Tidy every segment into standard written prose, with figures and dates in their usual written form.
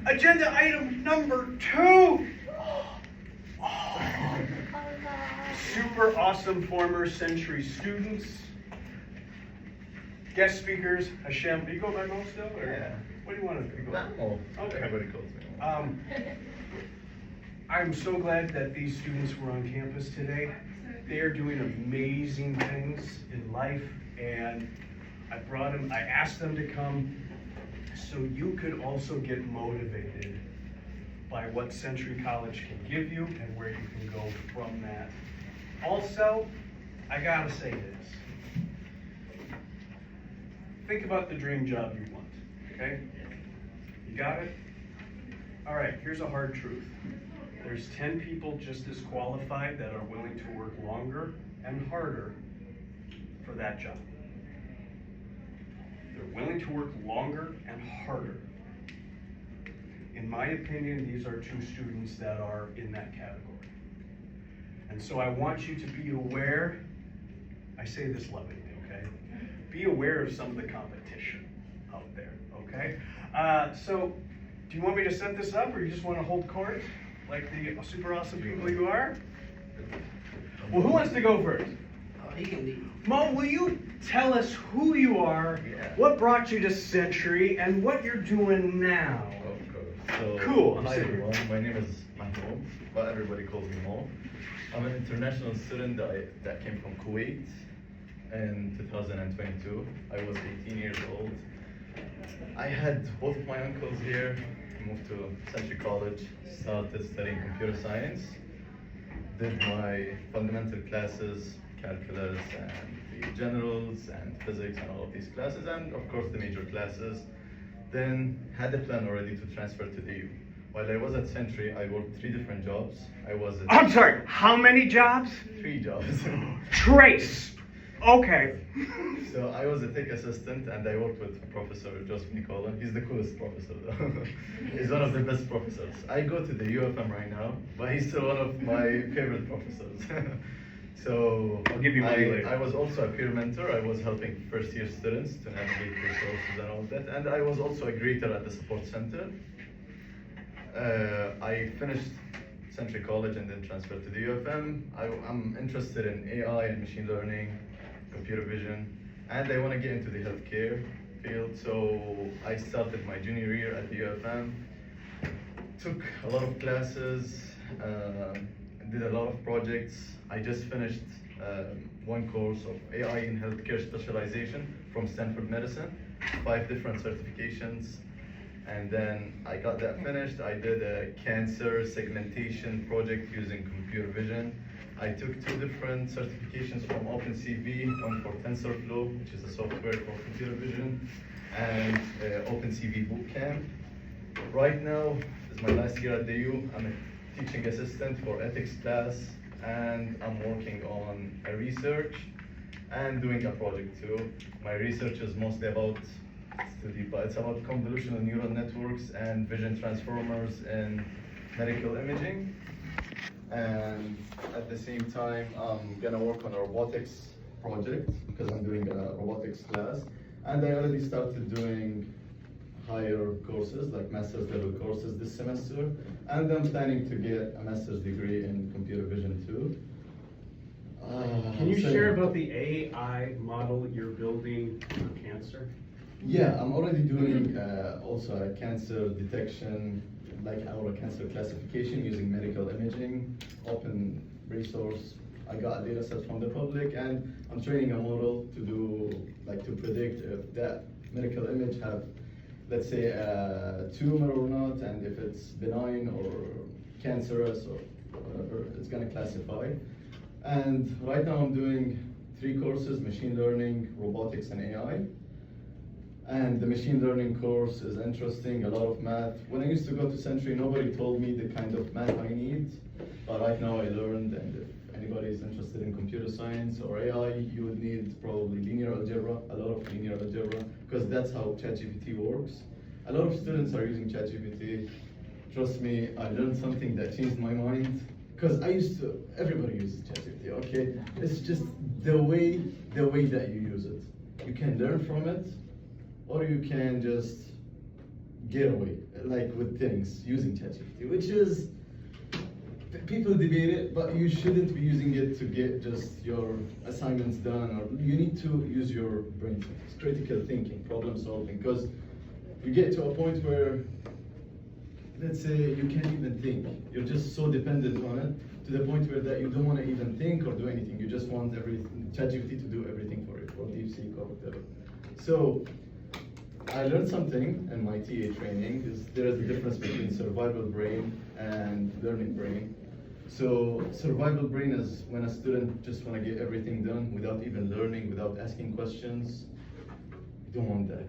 Agenda item number 2. Super awesome former Century students. Guest speakers, Hashem. Do you go by Mo still? Or Yeah. what do you want to go by? Mo. Okay. Everybody calls me Mo. I'm so glad that these students were on campus today. They are doing amazing things in life, and I asked them to come so you could also get motivated by what Century College can give you and where you can go from that. Also, I gotta say this. Think about the dream job you want, okay? You got it? All right, here's a hard truth. There's 10 people just as qualified that are willing to work longer and harder for that job. They're willing to work longer and harder. In my opinion, these are 2 students that are in that category. And so I want you to be aware, I say this lovingly, okay? Be aware of some of the competition out there, okay? So, do you want me to set this up, or you just want to hold court like the super awesome people you are? Well, who wants to go first? He can lead. Mo, will you tell us who you are, Yeah. what brought you to Century, and what you're doing now? Of course. So, Cool. Hi everyone, my name is Mahmoud, but everybody calls me Mo. I'm an international student that came from Kuwait in 2022. I was 18 years old. I had both of my uncles here, moved to Century College, started studying computer science, did my fundamental classes, calculus and the generals and physics and all of these classes, and of course the major classes. Then had a plan already to transfer to the U. While I was at Century, I worked 3 different jobs. I'm sorry, how many jobs? 3 jobs. Trace. Okay. So I was a tech assistant and I worked with Professor Joseph Nicola. He's the coolest professor though. He's one of the best professors. I go to the UFM right now, but he's still one of my favorite professors. So I'll give you money later. I was also a peer mentor. I was helping first year students to navigate resources and all of that. And I was also a greeter at the support center. I finished Century College and then transferred to the UFM. I'm interested in AI and machine learning, computer vision, and I want to get into the healthcare field. So I started my junior year at the UFM, took a lot of classes, did a lot of projects. I just finished 1 course of AI in healthcare specialization from Stanford Medicine, 5 different certifications. And then I got that finished. I did a cancer segmentation project using computer vision. I took 2 different certifications from OpenCV, one for TensorFlow, which is a software for computer vision, and OpenCV Bootcamp. Right now is my last year at the U. I'm a teaching assistant for ethics class, and I'm working on a research and doing a project too. My research is mostly about but it's about convolutional neural networks and vision transformers in medical imaging. And at the same time, I'm gonna work on a robotics project because I'm doing a robotics class. And I already started doing higher courses, like master's level courses this semester. And I'm planning to get a master's degree in computer vision too. Can you share about the AI model you're building for cancer? Yeah, I'm already doing also a cancer detection, like our cancer classification using medical imaging, open resource. I got a data set from the public, and I'm training a model to do, like, to predict if that medical image have, let's say, a tumor or not, and if it's benign or cancerous or whatever, it's gonna classify. And right now I'm doing 3 courses: machine learning, robotics, and AI. And the machine learning course is interesting, a lot of math. When I used to go to Century, nobody told me the kind of math I need, but right now I learned, and if anybody is interested in computer science or AI, you would need probably linear algebra, a lot of linear algebra, because that's how ChatGPT works. A lot of students are using ChatGPT. Trust me, I learned something that changed my mind, because everybody uses ChatGPT, okay? It's just the way that you use it. You can learn from it, or you can just get away, like with things using ChatGPT, which is, people debate it, but you shouldn't be using it to get just your assignments done, or you need to use your brain, critical thinking, problem solving, because you get to a point where, let's say, you can't even think. You're just so dependent on it to the point where that you don't want to even think or do anything. You just want ChatGPT to do everything for you, or DeepSeek or whatever. So I learned something in my TA training. There is a difference between survival brain and learning brain. So survival brain is when a student just want to get everything done without even learning, without asking questions. You don't want that.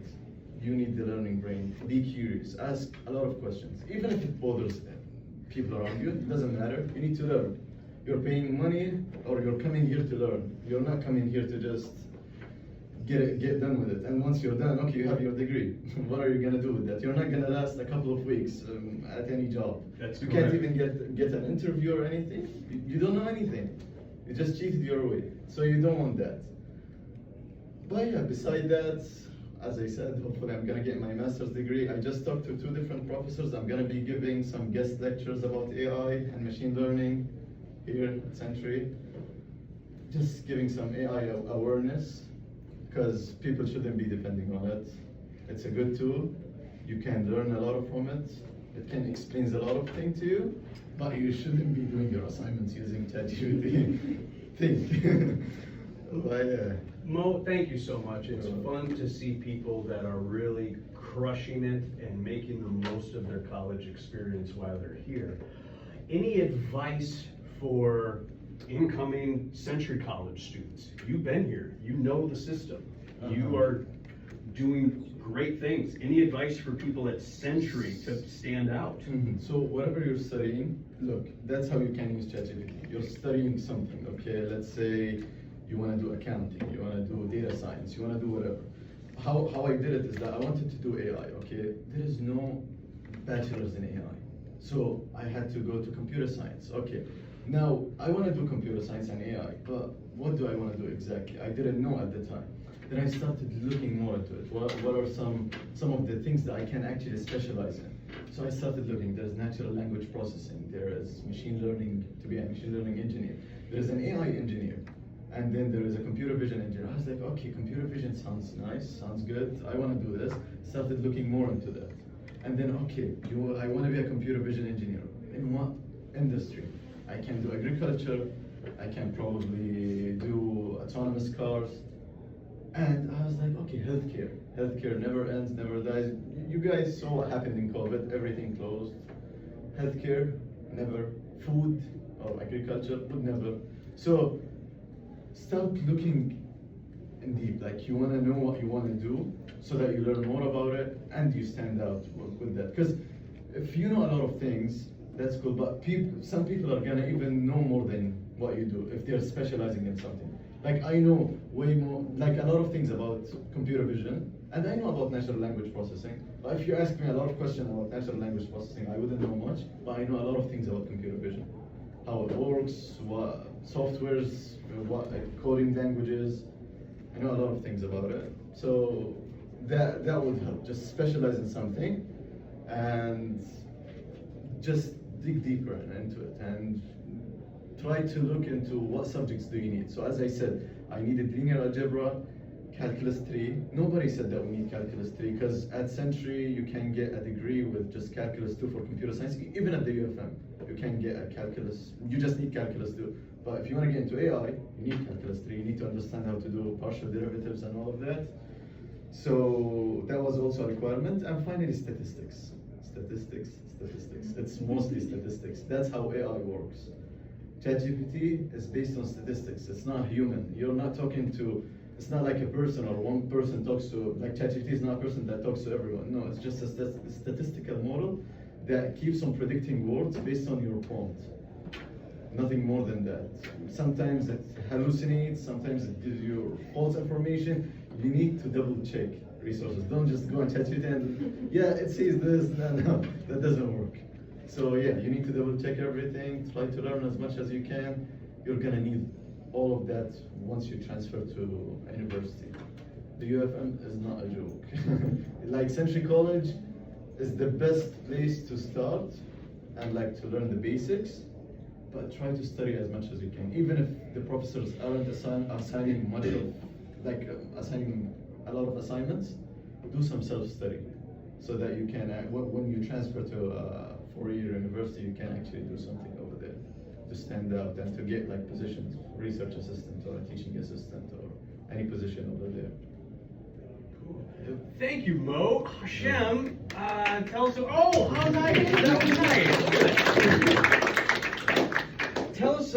You need the learning brain. Be curious. Ask a lot of questions. Even if it bothers people around you, it doesn't matter. You need to learn. You're paying money, or you're coming here to learn. You're not coming here to just get done with it. And once you're done, okay, you have your degree. What are you gonna do with that? You're not gonna last a couple of weeks at any job. That's you correct. can't even get an interview or anything. You don't know anything. You just cheated your way. So you don't want that. But yeah, beside that, as I said, hopefully I'm gonna get my master's degree. I just talked to 2 different professors. I'm gonna be giving some guest lectures about AI and machine learning here at Century. Just giving some AI awareness, because people shouldn't be depending on it. It's a good tool. You can learn a lot from it. It can explain a lot of things to you, but you shouldn't be doing your assignments using ChatGPT. Think. But yeah. Mo, thank you so much. It's fun to see people that are really crushing it and making the most of their college experience while they're here. Any advice for incoming Century College students? You've been here, you know the system. You are doing great things. Any advice for people at Century to stand out? So whatever you're studying, look, that's how you can use ChatGPT. You're studying something, okay? Let's say you want to do accounting, you want to do data science, you want to do whatever. How I did it is that I wanted to do AI, okay? There is no bachelor's in AI. So I had to go to computer science, okay. Now, I want to do computer science and AI, but what do I want to do exactly? I didn't know at the time. Then I started looking more into it. What are some of the things that I can actually specialize in? So I started looking. There's natural language processing. There is machine learning, to be a machine learning engineer. There's an AI engineer. And then there is a computer vision engineer. I was like, okay, computer vision sounds nice, sounds good. I want to do this. Started looking more into that. And then, okay, I want to be a computer vision engineer. In what industry? I can do agriculture. I can probably do autonomous cars. And I was like, okay, healthcare. Healthcare never ends, never dies. You guys saw what happened in COVID, everything closed. Healthcare, never. Food or agriculture would never. So start looking in deep, like you want to know what you want to do so that you learn more about it and you stand out with that. Because if you know a lot of things, that's cool, but some people are gonna even know more than what you do if they're specializing in something. Like I know way more, like a lot of things about computer vision, and I know about natural language processing, but if you ask me a lot of questions about natural language processing, I wouldn't know much, but I know a lot of things about computer vision. How it works, what softwares, what coding languages, I know a lot of things about it. So that would help, just specialize in something and just dig deeper into it and try to look into what subjects do you need. So as I said, I needed linear algebra, calculus 3. Nobody said that we need calculus 3 because at Century you can get a degree with just calculus 2 for computer science. Even at the UFM, you can get a calculus, you just need calculus 2. But if you want to get into AI, you need calculus 3. You need to understand how to do partial derivatives and all of that. So that was also a requirement. And finally, statistics. Statistics. It's mostly statistics. That's how AI works. ChatGPT is based on statistics. It's not human. You're not talking to, it's not like a person or one person talks to, like ChatGPT is not a person that talks to everyone. No, it's just a statistical model that keeps on predicting words based on your prompt. Nothing more than that. Sometimes it hallucinates, sometimes it gives you false information. You need to double check resources. Don't just go on ChatGPT and, yeah, it says this, no, that doesn't work. So yeah, you need to double check everything, try to learn as much as you can. You're gonna need all of that once you transfer to a university. The UFM is not a joke. Like Century College, is the best place to start and like to learn the basics, but try to study as much as you can. Even if the professors aren't assigning much of, like assigning a lot of assignments, do some self-study so that you can, when you transfer to a four-year university, you can actually do something over there to stand out and to get like positions, research assistant or a teaching assistant or any position over there. Thank you, Mo. Hashem, tell us. Oh, how nice! That was nice. Good. Tell us